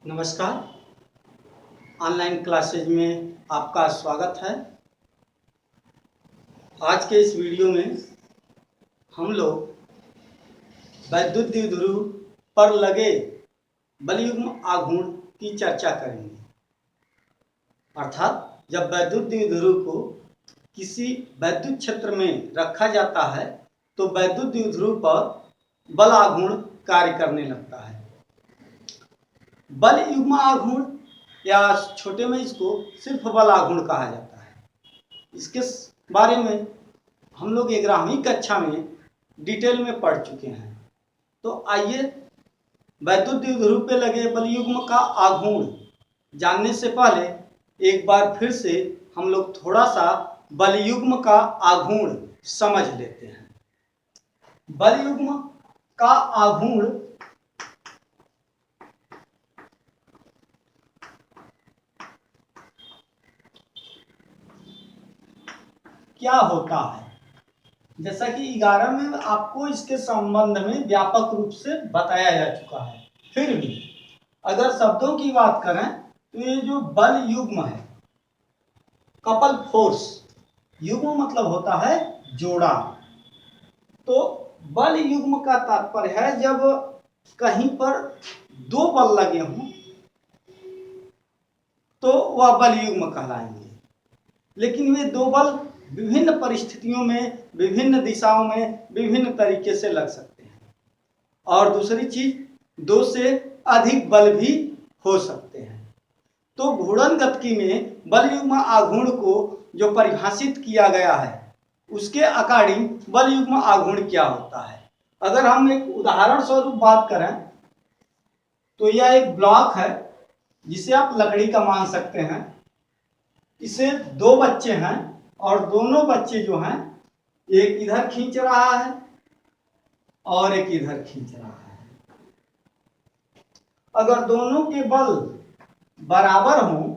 नमस्कार। Online classes में आपका स्वागत है। आज के इस वीडियो में हम लोग वैद्युत द्विध्रुव पर लगे बलयुग्म आघूर्ण की चर्चा करेंगे। अर्थात जब वैद्युत द्विध्रुव को किसी वैद्युत क्षेत्र में रखा जाता है तो वैद्युत द्विध्रुव पर बल आघूर्ण कार्य करने लगता है। बल युग्म आघूर्ण या छोटे में इसको सिर्फ बल आघूर्ण कहा जाता है। इसके बारे में हम लोग 11वीं कक्षा में डिटेल में पढ़ चुके हैं। तो आइए वैद्युत द्विध्रुव पे लगे बल युग्म का आघूर्ण जानने से पहले एक बार फिर से हम लोग थोड़ा सा बल युग्म का आघूर्ण समझ लेते हैं। बल युग्म का आघूर्ण क्या होता है, जैसा कि 11 में आपको इसके संबंध में व्यापक रूप से बताया जा चुका है। फिर भी अगर शब्दों की बात करें तो ये जो बल युग्म है, कपल फोर्स, युग्म मतलब होता है जोड़ा। तो बल युग्म का तात्पर्य है जब कहीं पर दो बल लगे हों तो वह बल युग्म कहलाएंगे। लेकिन वे दो बल विभिन्न परिस्थितियों में, विभिन्न दिशाओं में, विभिन्न तरीके से लग सकते हैं। और दूसरी चीज, दो से अधिक बल भी हो सकते हैं। तो घूर्णन गतिकी में बल युग्म आघूर्ण को जो परिभाषित किया गया है उसके अकॉर्डिंग बल युग्म आघूर्ण क्या होता है। अगर हम एक उदाहरण स्वरूप बात करें तो यह एक ब्लॉक है जिसे आप लकड़ी का मान सकते हैं। इसे दो बच्चे हैं और दोनों बच्चे जो हैं, एक इधर खींच रहा है और एक इधर खींच रहा है। अगर दोनों के बल बराबर हों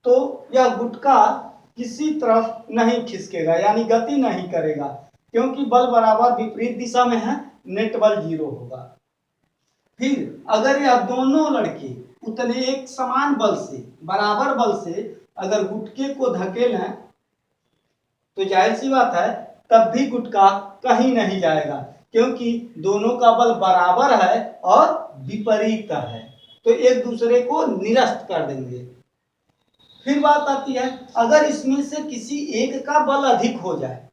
तो यह गुटका किसी तरफ नहीं खिसकेगा, यानी गति नहीं करेगा, क्योंकि बल बराबर विपरीत दिशा में है, नेट बल 0 होगा। फिर अगर यह दोनों लड़के उतने एक समान बल से, बराबर बल से अगर गुटके को धकेलें तो जाहिर सी बात है तब भी गुटका कहीं नहीं जाएगा, क्योंकि दोनों का बल बराबर है और विपरीत है, तो एक दूसरे को निरस्त कर देंगे। फिर बात आती है, अगर इसमें से किसी एक का बल अधिक हो जाए,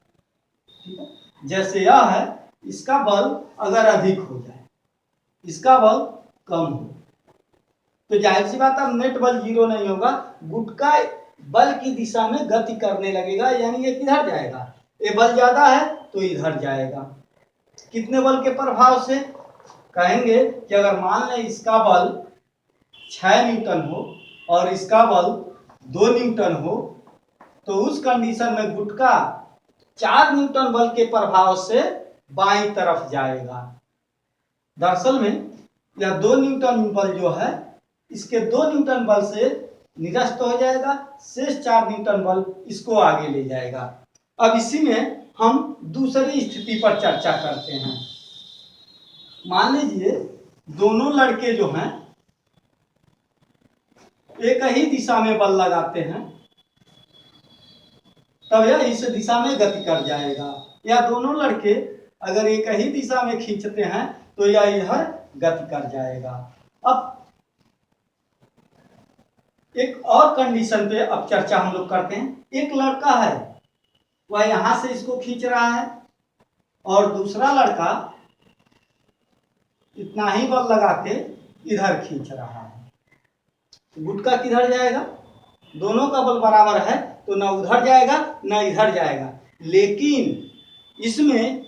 ठीक है, जैसे यह है, इसका बल अगर अधिक हो जाए, इसका बल कम हो, तो जाहिर सी बात है नेट बल 0 नहीं होगा, गुटका बल की दिशा में गति करने लगेगा, यानी ये किधर जाएगा, ये बल ज्यादा है तो इधर जाएगा। कितने बल के प्रभाव से? कहेंगे कि अगर मान लें इसका बल 6 न्यूटन हो और इसका बल 2 न्यूटन हो तो उस कंडीशन में गुटका 4 न्यूटन बल के प्रभाव से बाईं तरफ जाएगा। दरअसल में यह 2 न्यूटन बल जो है, इसके 2 न्यूटन बल से निरस्त हो जाएगा, शेष 4 न्यूटन बल इसको आगे ले जाएगा। अब इसी में हम दूसरी स्थिति पर चर्चा करते हैं। मान लीजिए दोनों लड़के जो हैं एक ही दिशा में बल लगाते हैं, तब यह इस दिशा में गति कर जाएगा। या दोनों लड़के अगर एक ही दिशा में खींचते हैं तो यह इधर गति कर जाएगा। अब एक और कंडीशन पे अब चर्चा हम लोग करते हैं। एक लड़का है, वह यहां से इसको खींच रहा है और दूसरा लड़का इतना ही बल लगा के इधर खींच रहा है। गुटका किधर जाएगा? दोनों का बल बराबर है तो न उधर जाएगा न इधर जाएगा। लेकिन इसमें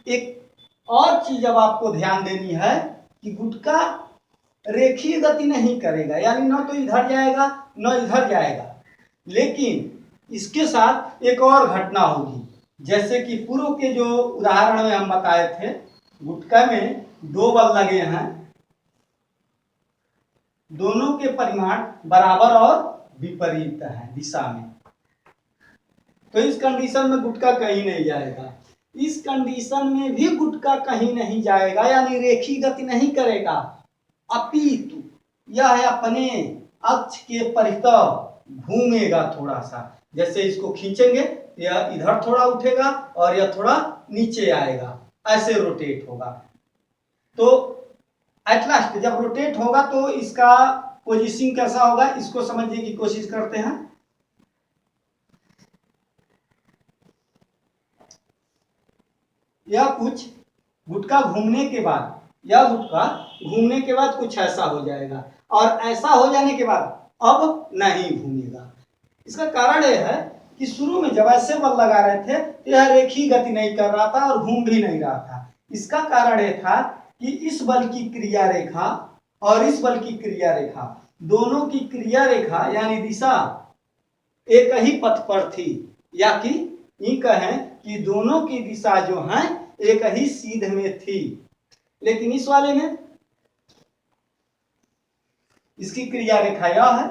एक और चीज अब आपको ध्यान देनी है कि गुटका रेखीय गति नहीं करेगा, यानी न तो इधर जाएगा न इधर जाएगा। लेकिन इसके साथ एक और घटना होगी, जैसे कि पूर्व के जो उदाहरण में हम बताए थे, गुटका में 2 बल लगे हैं, दोनों के परिमाण बराबर और विपरीत है दिशा में, तो इस कंडीशन में गुटका कहीं नहीं जाएगा। इस कंडीशन में भी गुटका कहीं नहीं जाएगा, यानी रेखीय गति नहीं करेगा, अपितु यह है अपने अक्ष के परितः घूमेगा थोड़ा सा। जैसे इसको खींचेंगे यह इधर थोड़ा उठेगा और यह थोड़ा नीचे आएगा, ऐसे रोटेट होगा। तो एट लास्ट जब रोटेट होगा तो इसका पोजीशन कैसा होगा, इसको समझने की कोशिश करते हैं। यह कुछ गुटका घूमने के बाद, यह गुटका घूमने के बाद कुछ ऐसा हो जाएगा, और ऐसा हो जाने के बाद अब नहीं घूमेगा। इसका कारण यह है कि शुरू में जब ऐसे बल लगा रहे थे तो यह रेखीय गति नहीं कर रहा था और घूम भी नहीं रहा था। इसका कारण यह था कि इस बल की क्रिया रेखा और इस बल की क्रिया रेखा, दोनों की क्रिया रेखा यानी दिशा एक ही पथ पर थी, या कि ये कहें कि दोनों की दिशा जो है एक ही सीध में थी। लेकिन इस वाले में इसकी क्रिया रेखा यह है,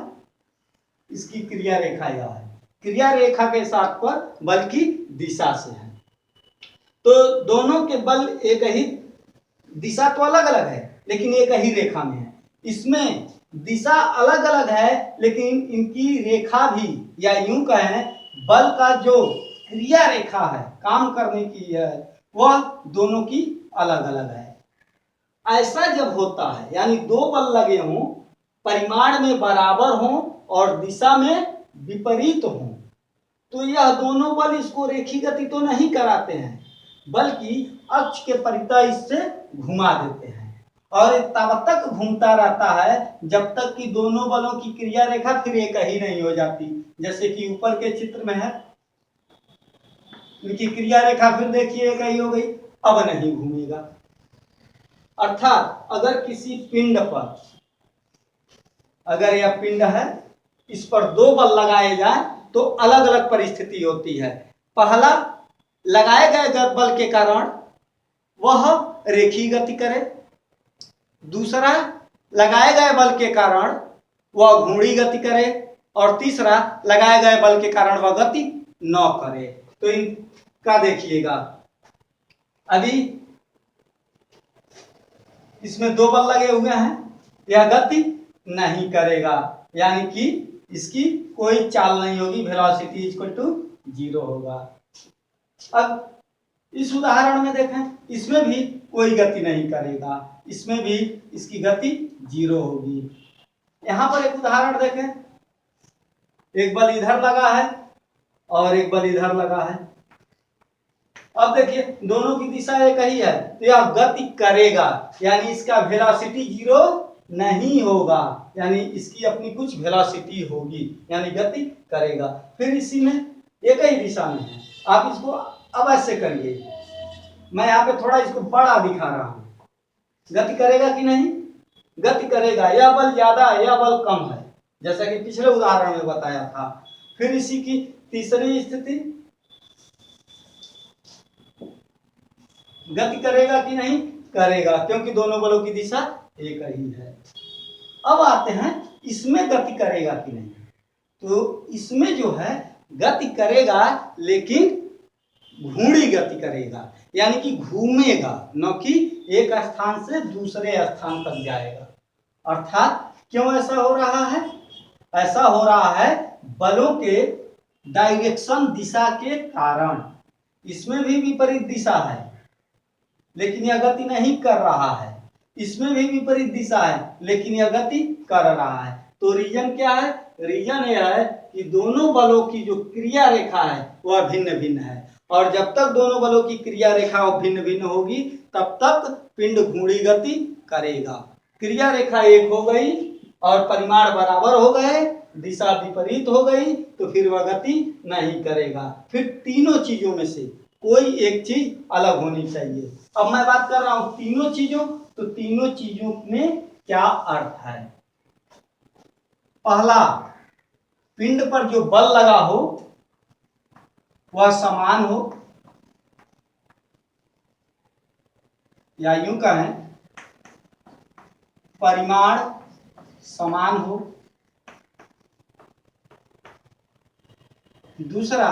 इसकी क्रिया रेखा यह है, क्रिया रेखा के साथ पर बल की दिशा से है। तो दोनों के बल एक ही, दिशा तो अलग अलग है लेकिन एक ही रेखा में है। इसमें दिशा अलग अलग है लेकिन इनकी रेखा भी, या यूं कहें बल का जो क्रिया रेखा है काम करने की है, वह दोनों की अलग अलग है। ऐसा जब होता है यानी दो बल लगे हों, परिमाण में बराबर हों और दिशा में विपरीत हों, तो यह दोनों बल इसको रेखीय गति तो नहीं कराते हैं बल्कि अक्ष के परितः इससे घुमा देते हैं, और तब तक घूमता रहता है जब तक कि दोनों बलों की क्रिया रेखा फिर एक ही नहीं हो जाती। जैसे कि ऊपर के चित्र में है, इनकी क्रिया रेखा फिर देखिए एक ही हो गई, अब नहीं घूमेगा। अर्थात अगर किसी पिंड पर, अगर यह पिंड है, इस पर दो बल लगाए जाए तो अलग अलग परिस्थिति होती है। पहला, लगाए गए बल के कारण वह रेखीय गति करे। दूसरा, लगाए गए बल के कारण वह घूर्णी गति करे। और तीसरा, लगाए गए बल के कारण वह गति न करे। तो इनका देखिएगा, अभी इसमें दो बल लगे हुए हैं, यह गति नहीं करेगा, यानी कि इसकी कोई चाल नहीं होगी, वेलोसिटी इक्वल टू 0 होगा। अब इस उदाहरण में देखें, इसमें भी कोई गति नहीं करेगा, इसमें भी इसकी गति 0 होगी। यहां पर एक उदाहरण देखें, एक बल इधर लगा है और एक बल इधर लगा है। अब देखिए दोनों की दिशा एक ही है तो यह गति करेगा, यानी इसका वेलोसिटी 0 नहीं होगा, यानी इसकी अपनी कुछ वेलोसिटी होगी, यानी गति करेगा। फिर इसी में एक ही दिशा में है, आप इसको अब ऐसे करिए, मैं यहाँ पे थोड़ा इसको बड़ा दिखा रहा हूं, गति करेगा कि नहीं? गति करेगा। यह बल ज्यादा है, यह बल कम है, जैसा कि पिछले उदाहरण में बताया था। फिर इसी की तीसरी स्थिति, गति करेगा कि नहीं? करेगा, क्योंकि दोनों बलों की दिशा एक ही है। अब आते हैं इसमें गति करेगा कि नहीं। तो इसमें जो है गति करेगा लेकिन घूर्णी गति करेगा, यानी कि घूमेगा, न कि एक स्थान से दूसरे स्थान तक जाएगा। अर्थात क्यों ऐसा हो रहा है? ऐसा हो रहा है बलों के डायरेक्शन, दिशा के कारण। इसमें भी विपरीत दिशा है लेकिन यह गति नहीं कर रहा है, इसमें भी विपरीत दिशा है लेकिन यह गति कर रहा है। तो रीजन क्या है? रीजन यह है कि दोनों बलों की जो क्रिया रेखा है वह भिन्न भिन्न है, और जब तक दोनों बलों की क्रिया रेखा भिन्न भिन्न होगी तब तक पिंड घूर्णी गति करेगा। क्रिया रेखा एक हो गई और परिमाण बराबर हो गए, दिशा विपरीत हो गई, तो फिर वह गति नहीं करेगा। फिर तीनों चीजों में से कोई एक चीज अलग होनी चाहिए। अब मैं बात कर रहा हूं तीनों चीजों, तो तीनों चीजों में क्या अर्थ है? पहला, पिंड पर जो बल लगा हो वह समान हो, या यूं कहें परिमाण समान हो। दूसरा,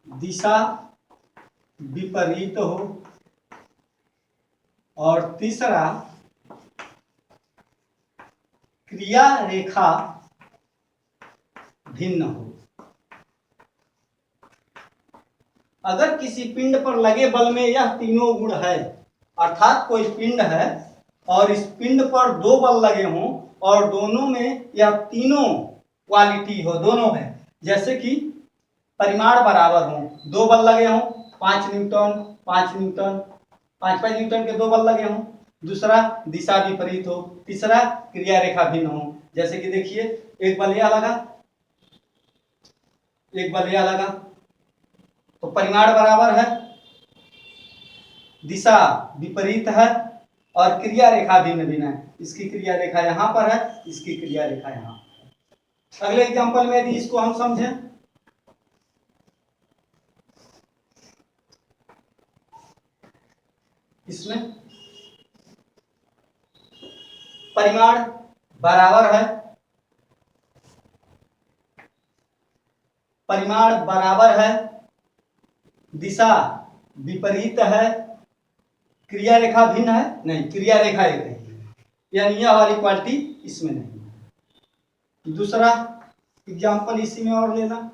दिशा विपरीत हो। और तीसरा, क्रिया रेखा भिन्न हो। अगर किसी पिंड पर लगे बल में यह तीनों गुण है, अर्थात कोई पिंड है और इस पिंड पर दो बल लगे हों और दोनों में यह तीनों क्वालिटी हो, दोनों है, जैसे कि परिमाण बराबर हो, दो बल लगे हों, 5 न्यूटन 5 न्यूटन 5 न्यूटन के दो बल लगे हों, दूसरा दिशा विपरीत हो, तीसरा क्रिया रेखा भिन्न हो। जैसे कि देखिए, एक बल यह लगा, एक बल यह लगा, तो परिमाण बराबर है, दिशा विपरीत है और क्रिया रेखा भिन्न भिन्न है। इसकी क्रिया रेखा यहां पर है, इसकी क्रिया रेखा यहां पर है। अगले एग्जांपल में यदि इसको हम समझें, इसमें परिमाण बराबर है, परिमाण बराबर है, दिशा विपरीत है, क्रिया रेखा भिन्न है, नहीं, क्रिया रेखा एक है, यानी यह वाली क्वालिटी इसमें नहीं है। दूसरा एग्जांपल इसी में और लेना,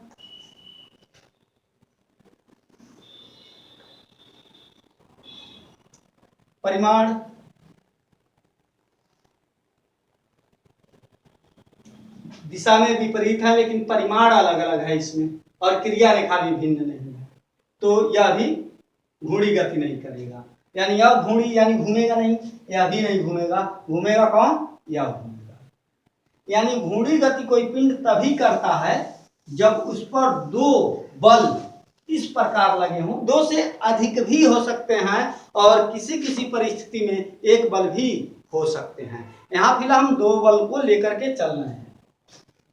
परिमाण दिशा में विपरीत है लेकिन परिमाण अलग अलग है इसमें, और क्रिया रेखा भी भिन्न नहीं है, तो यह भी घूर्णी गति नहीं करेगा, यानी यह घूर्णी यानी घूमेगा नहीं, यह भी नहीं घूमेगा, घूमेगा कौन, यह घूमेगा। यानी घूर्णी गति कोई पिंड तभी करता है जब उस पर दो बल इस प्रकार लगे हों, दो से अधिक भी हो सकते हैं और किसी किसी परिस्थिति में एक बल भी हो सकते हैं। यहाँ फिलहाल हम दो बल को लेकर के चल रहे हैं।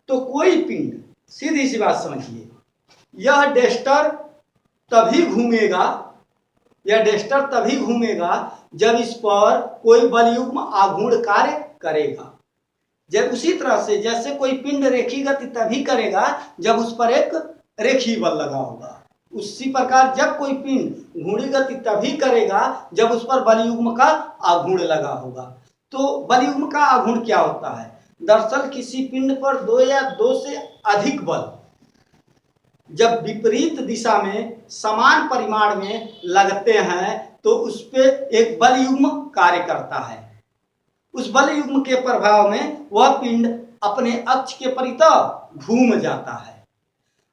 तो कोई पिंड, सीधी सी बात समझिए, यह डेस्टर तभी घूमेगा, यह डेस्टर तभी घूमेगा जब इस पर कोई बलयुग्म आघूर्ण कार्य करेगा। जब उसी तरह से जैसे कोई पिंड रेखीय गति तभी करेगा जब उस पर एक रेखीय बल लगा होगा, उसी प्रकार जब कोई पिंड घूर्णी गति तभी करेगा जब उस पर बलयुग्म का आघूर्ण लगा होगा। तो बलयुग्म का आघूर्ण क्या होता है? दरअसल किसी पिंड पर दो या दो से अधिक बल जब विपरीत दिशा में समान परिमाण में लगते हैं तो उस पे एक बलयुग्म कार्य करता है। उस बलयुग्म के प्रभाव में वह पिंड अपने अक्ष के परितः घूम जाता है।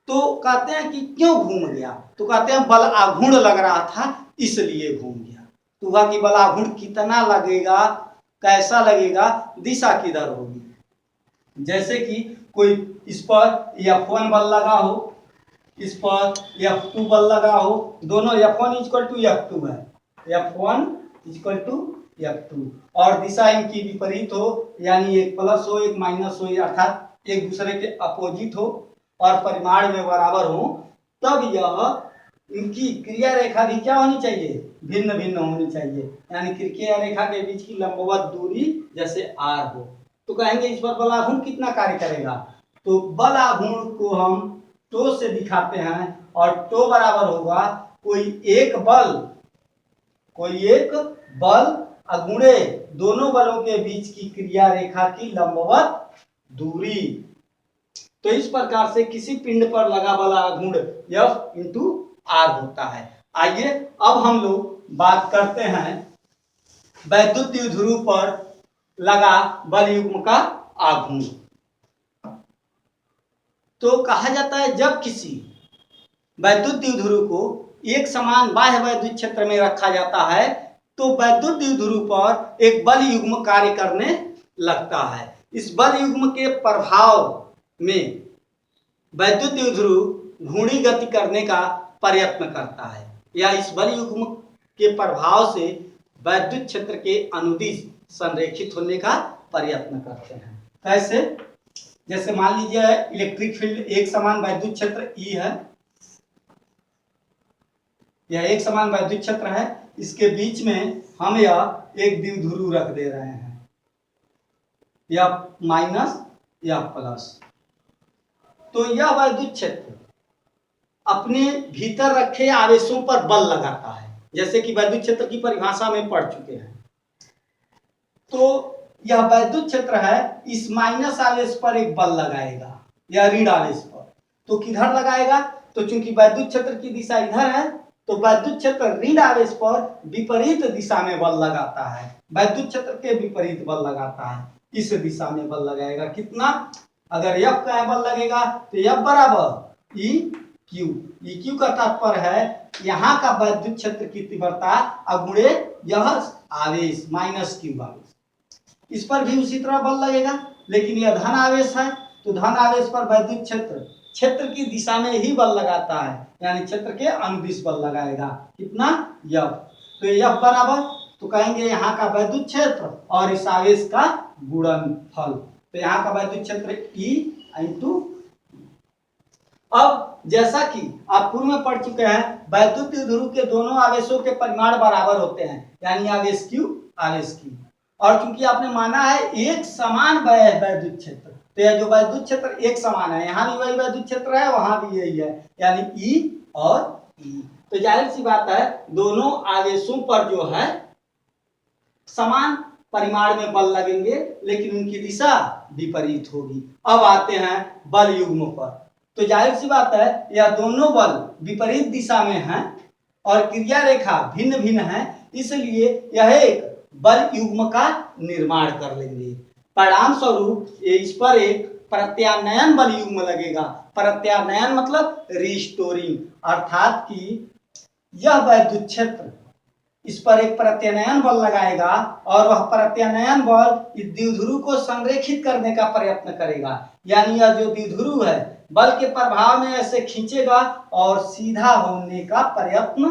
तो कहते हैं कि क्यों घूम गया? तो कहते हैं बल आघूर्ण लग रहा था इसलिए घूम गया। तो वह कि बल आघूर्ण कितना लगेगा, कैसा लगेगा, दिशा किधर होगी? जैसे कि कोई इस पर F1 बल लगा हो, इस पर F2 बल लगा हो, दोनों F1 इक्वल टू F2 है, F1 इक्वल टू F2, और दिशा इनकी विपरीत हो, यानी एक प्लस हो एक माइनस हो, अर्थात एक दूसरे के अपोजिट हो और परिमाण में बराबर हो, तब यह इनकी क्रिया रेखा भी क्या होनी चाहिए? भिन्न भिन्न होनी चाहिए। यानी क्रिया रेखा के बीच की लंबवत दूरी जैसे r हो। तो कहेंगे इस पर बल आघूर्ण कितना कार्य करेगा? तो बल आघूर्ण को हम टो से दिखाते हैं और टो बराबर होगा कोई एक बल अगुणे दोनों बलों के बीच की क्रिया रेखा की लंबवत दूरी। तो इस प्रकार से किसी पिंड पर लगा बल आघूर्ण F इंटू R होता है। आइए अब हम लोग बात करते हैं वैद्युत द्विध्रुव पर लगा बलयुग्म का आघूर्ण। तो कहा जाता है जब किसी वैद्युत द्विध्रुव को एक समान बाह्य वैद्युत क्षेत्र में रखा जाता है तो वैद्युत द्विध्रुव पर एक बल युग्म कार्य करने लगता है। इस बल युग्म के प्रभाव में वैद्युत द्विध्रुव घूर्णी गति करने का प्रयत्न करता है, या इस बल युग्म के प्रभाव से वैद्युत क्षेत्र के अनुदिश संरेखित होने का प्रयत्न करते हैं। कैसे? जैसे मान लीजिए इलेक्ट्रिक फील्ड एक समान वैद्युत क्षेत्र E है, यह एक समान वैद्युत क्षेत्र है, इसके बीच में हम यह एक द्विध्रुव रख दे रहे हैं, या माइनस या प्लस। तो यह वैद्युत क्षेत्र अपने भीतर रखे आवेशों पर बल लगाता है, जैसे कि वैद्युत क्षेत्र की परिभाषा में पढ़ चुके हैं। तो यह वैद्युत क्षेत्र है, इस माइनस आवेश पर एक बल लगाएगा या ऋण आवेश पर। तो किधर लगाएगा? तो चूंकि वैद्युत क्षेत्र की दिशा इधर है, तो वैद्युत क्षेत्र ऋण आवेश पर विपरीत दिशा में बल लगाता है, वैद्युत क्षेत्र के विपरीत बल लगाता है, इस दिशा में बल लगाएगा। कितना? अगर F का बल लगेगा तो F बराबर ई क्यू का तात्पर्य है यहाँ का वैद्युत क्षेत्र की तीव्रता अगुणे यह आवेश माइनस क्यू आवेश। इस पर भी उसी तरह बल लगेगा, लेकिन यह धन आवेश है, तो धन आवेश पर वैद्युत क्षेत्र की दिशा में ही बल लगाता है, यानी क्षेत्र के अनुदिश बल लगाएगा। कितना? F। तो F बराबर, तो कहेंगे यहाँ का वैद्युत क्षेत्र और इस आवेश का गुणनफल। तो यहाँ का वैद्युत क्षेत्र E इंटू। अब जैसा कि आप पूर्व में पढ़ चुके हैं, वैद्युत द्विध्रुव के दोनों आवेशों के परिमाण बराबर होते हैं, यानी आवेश Q आवेश Q। और चूंकि आपने माना है एक समान वैद्युत क्षेत्र, तो यह जो वैद्युत क्षेत्र एक समान है, यहाँ भी वही वैद्युत क्षेत्र है, वहां भी यही है, यानी E और E। तो जाहिर सी बात है दोनों आवेशों पर जो है समान परिमाण में बल लगेंगे, लेकिन उनकी दिशा विपरीत होगी। अब आते हैं बल युग्म पर। तो जाहिर सी बात है यह दोनों बल विपरीत दिशा में हैं और क्रिया रेखा भिन्न भिन्न है, इसलिए यह एक बल युग्म का निर्माण कर लेंगे। परिणाम स्वरूप इस पर एक प्रत्यानयन बल युग्म लगेगा। प्रत्यानयन मतलब रिस्टोरिंग, अर्थात कि यह वैद्युत क्षेत्र इस पर एक प्रत्यानयन बल लगाएगा और वह प्रत्यानयन बल इस द्विध्रुव को संरेखित करने का प्रयत्न करेगा, यानी यह जो द्विध्रुव है बल के प्रभाव में ऐसे खींचेगा और सीधा होने का प्रयत्न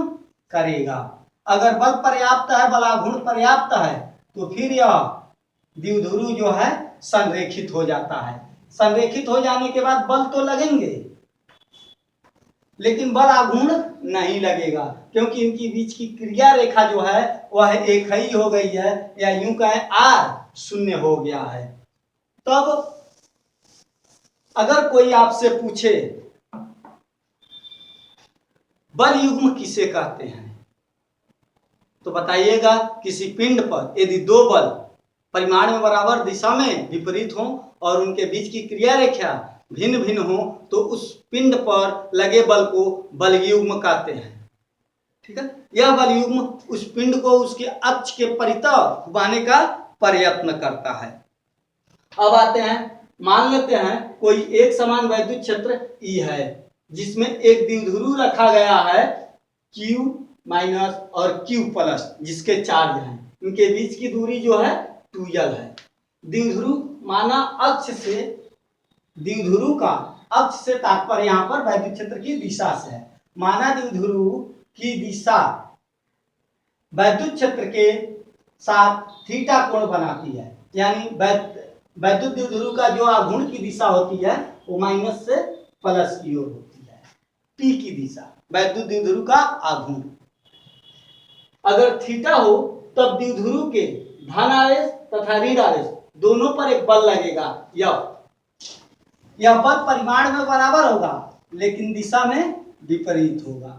करेगा। अगर बल पर्याप्त है, बलाघूर्ण पर्याप्त है, तो फिर यह द्विध्रुव जो है संरेखित हो जाता है। संरेखित हो जाने के बाद बल तो लगेंगे, लेकिन बल आघूर्ण नहीं लगेगा, क्योंकि इनकी बीच की क्रिया रेखा जो है वह एक ही हो गई है, या यूं कहें R शून्य हो गया है। तब अगर कोई आपसे पूछे बल युग्म किसे कहते हैं, तो बताइएगा किसी पिंड पर यदि दो बल परिमाण में बराबर दिशा में विपरीत हो और उनके बीच की क्रिया रेखा भिन्न भिन्न हो, तो उस पिंड पर लगे बल को बल युग्म कहते हैं। ठीक है, यह बल युग्म उस पिंड को उसके अक्ष के परितः घुमाने का प्रयत्न करता है। अब आते हैं, मान लेते हैं कोई एक समान वैद्युत क्षेत्र E है, जिसमें एक द्विध्रुव रखा गया है Q माइनस और Q प्लस, जिसके चार्ज हैं, इनके बीच की दूरी जो है 2L है। द्विध्रुव माना अक्ष से, द्विध्रुव का अक्ष से तात्पर्य यहाँ पर वैद्युत क्षेत्र की दिशा से है। माना द्विध्रुव की दिशा वैद्युत क्षेत्र के साथ थीटा कोण बनाती है, यानी वैद्युत द्विध्रुव का जो आघूर्ण की दिशा होती है वो माइनस से प्लस की ओर होती है। P की दिशा वैद्युत द्विध्रुव का आघूर्ण अगर थीटा हो, तब द्विध्रुव के धन आवेश तथा ऋण आवेश दोनों पर एक बल लगेगा। यह बल परिमाण में बराबर होगा, लेकिन दिशा में विपरीत होगा,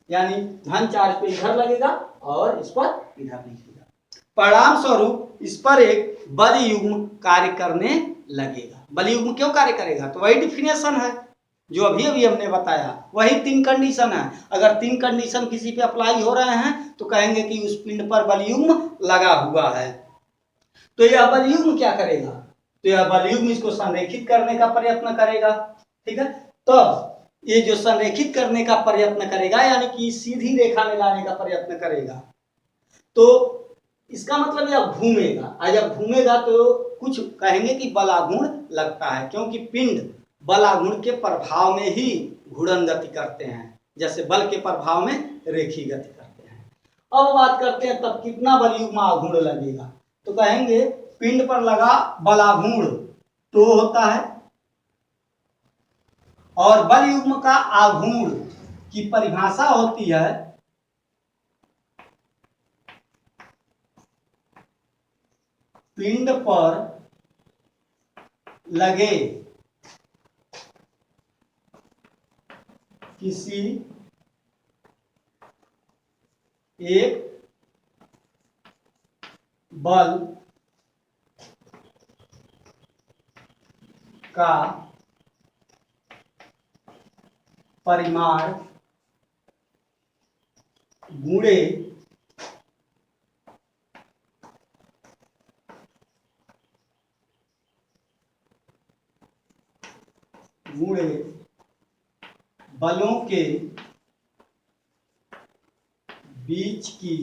यानी धन चार्ज पे इधर लगेगा और इस पर इधर लगेगा। परिणाम स्वरूप इस पर एक बल युग्म कार्य करने लगेगा। बल युग्म क्यों कार्य करेगा? तो वही डिफिनेशन है जो अभी अभी हमने बताया, वही तीन कंडीशन है। अगर तीन कंडीशन किसी पे अप्लाई हो रहे हैं तो कहेंगे कि उस पिंड पर बल युग्म लगा हुआ है। तो यह बल युग्म क्या करेगा? तो यह बल युग्म इसको संरेखित करने का प्रयत्न करेगा। ठीक है, तो ये जो संरेखित करने का प्रयत्न करेगा, यानी कि सीधी रेखा में लाने का प्रयत्न करेगा, तो इसका मतलब यह घूमेगा। और जब घूमेगा तो कुछ कहेंगे कि बलाघूर्ण लगता है, क्योंकि पिंड बलाघूर्ण के प्रभाव में ही घूर्णन गति करते हैं, जैसे बल के प्रभाव में रेखीय गति करते हैं। अब बात करते हैं तब कितना बल युग्म आघूर्ण लगेगा। तो कहेंगे पिंड पर लगा बलाघूर्ण तो होता है, और बल युग्म का आघूर्ण की परिभाषा होती है पिंड पर लगे किसी एक बल का परिमाण गुणे बलों के बीच की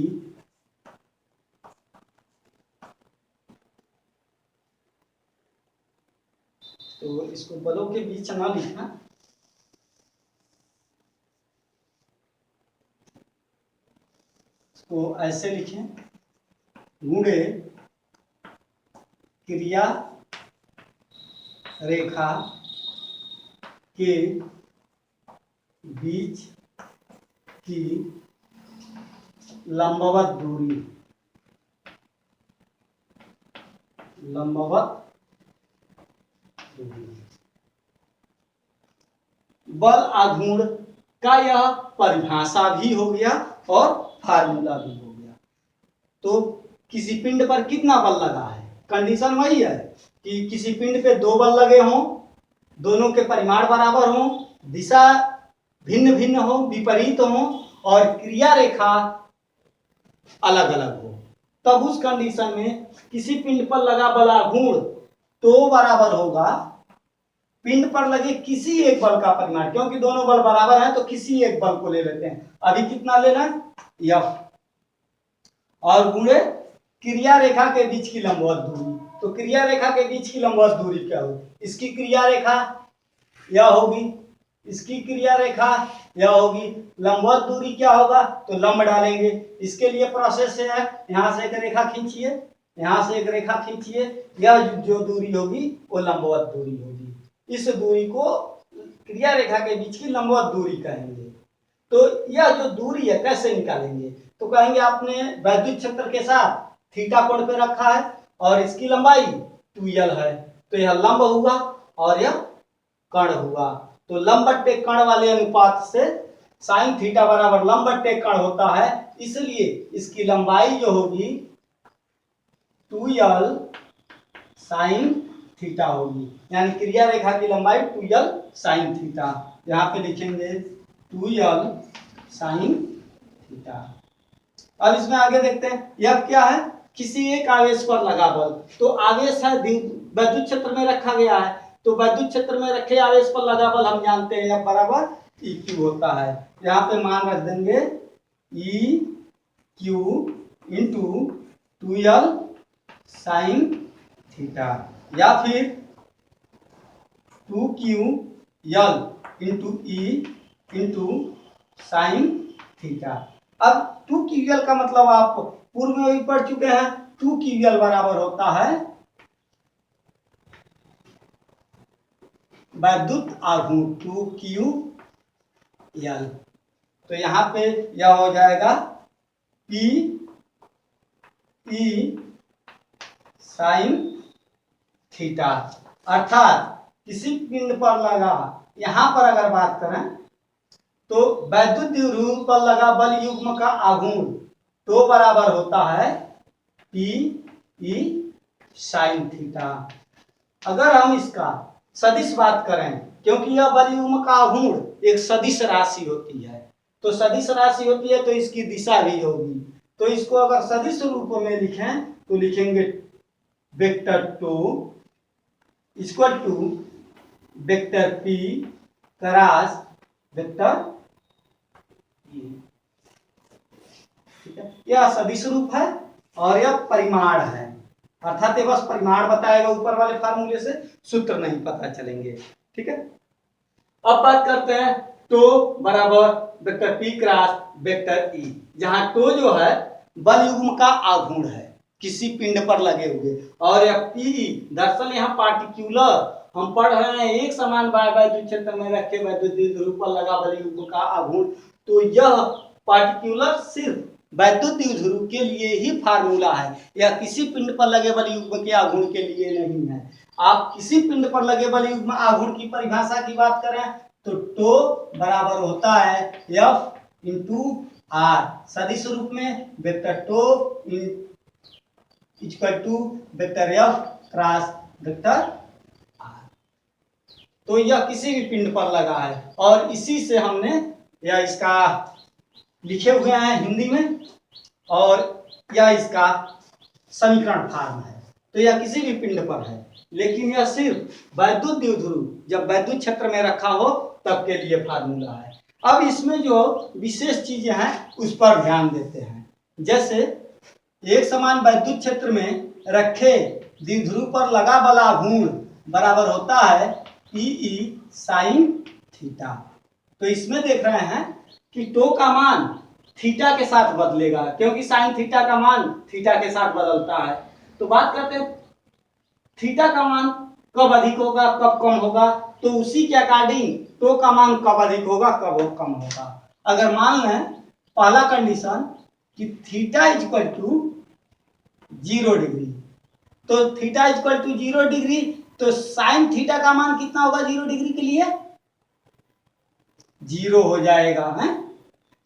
तो इसको बलों के बीच ना लिखना, इसको ऐसे लिखें, गुणे क्रिया रेखा के बीच की लंबवत दूरी, बल आघूर्ण का यह परिभाषा भी हो गया और फार्मूला भी हो गया। तो किसी पिंड पर कितना बल लगा है, कंडीशन वही है कि किसी पिंड पे दो बल लगे हों, दोनों के परिमाण बराबर हों, दिशा भिन्न भिन्न हो, विपरीत हो और क्रिया रेखा अलग अलग हो, तब उस कंडीशन में किसी पिंड पर लगा बल आघूर्ण तो बराबर होगा पिंड पर लगे किसी एक बल का परिमाण, क्योंकि दोनों बल बराबर हैं तो किसी एक बल को ले लेते हैं। अभी कितना लेना है, F, और गुणे क्रिया रेखा के बीच की लंबवत दूरी। तो क्रिया रेखा के बीच की लंबवत दूरी क्या होगी, इसकी क्रिया रेखा यह होगी, इसकी क्रिया रेखा यह होगी, लंबवत दूरी क्या होगा तो लंब डालेंगे। इसके लिए प्रोसेस है, यहां से एक रेखा खींचिए, यहां से एक रेखा खींचिए, यह जो दूरी होगी वो लंबवत दूरी होगी। इस दूरी को क्रिया रेखा के बीच की लंबवत दूरी कहेंगे। तो यह जो दूरी है कैसे निकालेंगे, तो कहेंगे आपने वैद्युत क्षेत्र के साथ थीटा कोण पे रखा है और इसकी लंबाई 2l है, तो यह लंब हुआ और यह कर्ण हुआ। तो लंब बट्टे कर्ण वाले अनुपात से साइन थीटा बराबर लंब बट्टे कर्ण होता है, इसलिए इसकी लंबाई जो होगी 2l साइन थीटा होगी, यानी क्रिया रेखा की लंबाई 2l साइन थीटा। यहां पे लिखेंगे 2l साइन थीटा। अब इसमें आगे देखते हैं, यह क्या है, किसी एक आवेश पर लगा बल। तो आवेश है वैद्युत क्षेत्र में रखा गया है, तो वैद्युत क्षेत्र में रखे आवेश पर लगा बल हम जानते हैं F बराबर EQ होता है। यहाँ पे मान रख देंगे EQ into 2l sine theta, या फिर 2QL into E into sine theta. अब 2QL का मतलब आप पूर्व में भी पढ़ चुके हैं, 2QL बराबर होता है वैद्युत आघूर्ण 2QL। तो यहां पे यह हो जाएगा P E साइन थीटा, अर्थात किसी पिंड पर लगा, यहां पर अगर बात करें तो वैद्युत द्विध्रुव पर लगा बल युग्म का आघूर्ण तो बराबर होता है P E साइन थीटा। अगर हम इसका सदिश बात करें, क्योंकि यह बल युग्म का आघूर्ण एक सदिश राशि होती है, तो सदिश राशि होती है तो इसकी दिशा भी होगी। तो इसको अगर सदिश रूप में लिखें तो लिखेंगे vector 2 equal to vector P cross vector E। ठीक है, यह सदिश रूप है और यह परिमाण है, अर्थात ये बस परिमाण बताएगा, ऊपर वाले फार्मूले से सूत्र नहीं पता चलेंगे। ठीक है, अब बात करते हैं टो बराबर vector P cross vector E, जहां टो जो है बल युग्म का आघूर्ण है किसी पिंड पर लगे हुए, और यह P दरअसल यहाँ पार्टिकुलर हम पढ़ रहे हैं एक समान वैद्युत क्षेत्र में रखे वैद्युत द्विध्रुव पर लगा बल युग्म का आघूर्ण। तो यह पार्टिकुलर सिर्फ वैद्युत द्विध्रुव के लिए ही फार्मूला है, यह किसी पिंड पर लगे बल युग्म के आघूर्ण के लिए नहीं है। आप किसी पिंड पर लगे बल युग्म आघूर्ण की परिभाषा की बात करें तो टो बराबर होता है F इंटू R, सदिश रूप में vector tau equal to vector F cross vector R। तो यह किसी भी पिंड पर लगा है और इसी से हमने यह इसका लिखे हुए हैं हिंदी में और यह इसका समीकरण फॉर्म है। तो यह किसी भी पिंड पर है, लेकिन यह सिर्फ वैद्युत द्विध्रुव जब वैद्युत क्षेत्र में रखा हो तब के लिए फार्मूला है। अब इसमें जो विशेष चीजें हैं उस पर ध्यान देते हैं। जैसे एक समान वैद्युत क्षेत्र में रखे द्विध्रुव पर लगा बल घूर्ण बराबर होता है Pe साइन थीटा। तो इसमें देख रहे हैं कि टो का मान थीटा के साथ बदलेगा, क्योंकि साइन थीटा का मान थीटा के साथ बदलता है। तो बात करते हैं थीटा का मान कब अधिक होगा कब कम होगा, तो उसी के अकॉर्डिंग टो का मान कब अधिक होगा कब कम होगा। अगर मान लें पहला कंडीशन कि थीटा इक्वल टू 0 डिग्री, तो थीटा इक्वल टू 0 डिग्री, तो साइन थीटा का मान कितना होगा 0 डिग्री के लिए 0 हो जाएगा है।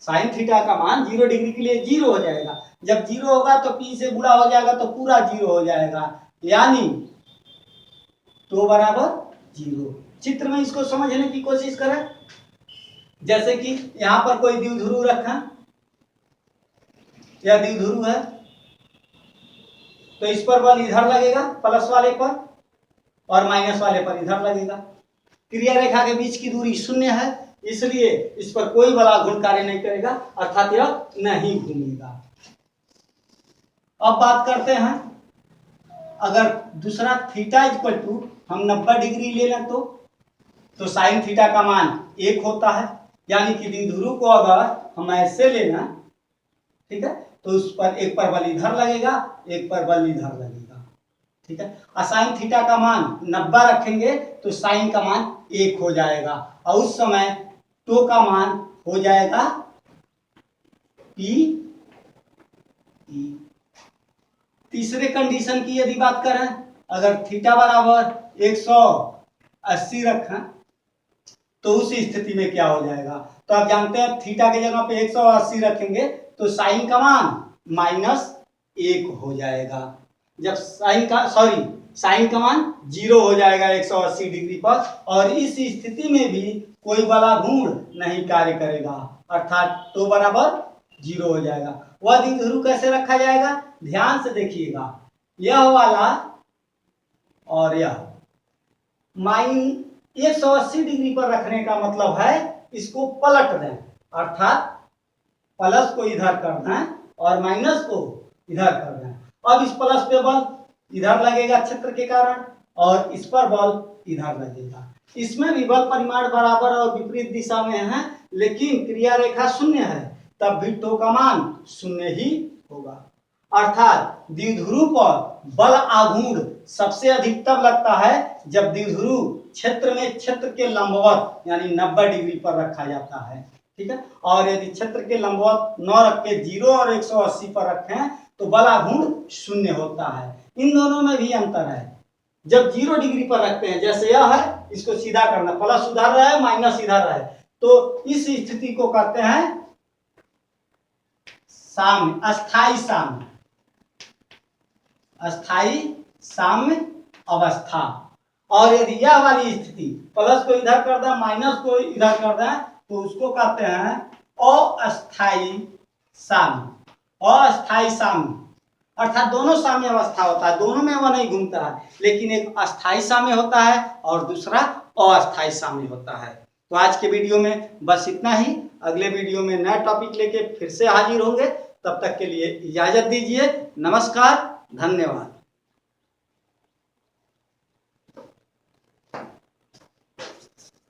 साइन थीटा का मान 0 डिग्री के लिए 0 हो जाएगा। जब 0 होगा तो P से गुणा हो जाएगा तो पूरा 0 हो जाएगा, यानी तो बराबर 0। चित्र में इसको समझने की कोशिश करें। जैसे कि यहां पर कोई द्विध्रुव रखा, यह द्विध्रुव है, तो इस पर बल इधर लगेगा प्लस वाले पर और माइनस वाले पर इधर लगेगा। क्रिया रेखा के बीच की दूरी 0 है, इसलिए इस पर कोई बलाघूर्ण कार्य नहीं करेगा, अर्थात यह नहीं घूमेगा। अब बात करते हैं अगर दूसरा थीटा इक्वल टू हम 90 डिग्री ले लें तो साइन थीटा का मान 1 होता है, यानी कि द्विध्रुव को अगर हम ऐसे लेना, ठीक है, तो उस पर एक पर बल इधर लगेगा एक पर बल इधर लगेगा, ठीक है। और साइन थीटा का मान 90 रखेंगे तो साइन का मान 1 हो जाएगा और उस समय टो का मान हो जाएगा P। तीसरे कंडीशन की यदि बात करें, अगर थीटा बराबर 180 रखें तो उस स्थिति में क्या हो जाएगा, तो आप जानते हैं थीटा की जगह पे 180 रखेंगे तो साइन का मान -1 हो जाएगा। जब साइन का मान 0 हो जाएगा 180 डिग्री पर, और इस स्थिति में भी कोई बलाघूर्ण नहीं कार्य करेगा, अर्थात तो बराबर 0 हो जाएगा। वह द्विध्रुव कैसे रखा जाएगा, ध्यान से देखिएगा, यह वाला और यह -180 डिग्री पर रखने का मतलब है इसको पलट दें, अर्थात प्लस को इधर कर दें और माइनस को इधर कर दें। अब इस प्लस पे बल इधर लगेगा क्षेत्र के कारण और इस पर बल इधर लगेगा। इसमें भी बल परिमाण बराबर और विपरीत दिशा में है, लेकिन क्रिया रेखा 0 है, तब भी टो का मान 0 ही होगा। अर्थात द्विध्रुव पर बल आघूर्ण सबसे अधिक तब लगता है जब द्विध्रुव क्षेत्र में क्षेत्र के लंबवत यानी 90 डिग्री पर रखा जाता है, ठीक है। और यदि क्षेत्र के लंबवत न रख के 0 और 180 पर रखें तो बल आघूर्ण 0 होता है। इन दोनों में भी अंतर है। जब 0 डिग्री पर रखते हैं, जैसे यह है, इसको सीधा करना, प्लस उधर रहे माइनस इधर रहे, तो इस स्थिति को कहते हैं साम्य, अस्थाई साम्य, अस्थाई साम्य अवस्था। और यदि यह वाली स्थिति प्लस को इधर कर दें माइनस को इधर कर दें तो उसको कहते हैं अस्थाई साम्य, अस्थाई साम्य, अर्थात दोनों साम्य अवस्था होता है, दोनों में वह नहीं घूमता है, लेकिन एक अस्थाई साम्य होता है और दूसरा अस्थाई साम्य होता है। तो आज के वीडियो में बस इतना ही। अगले वीडियो में नया टॉपिक लेके फिर से हाजिर होंगे, तब तक के लिए इजाजत दीजिए। नमस्कार, धन्यवाद।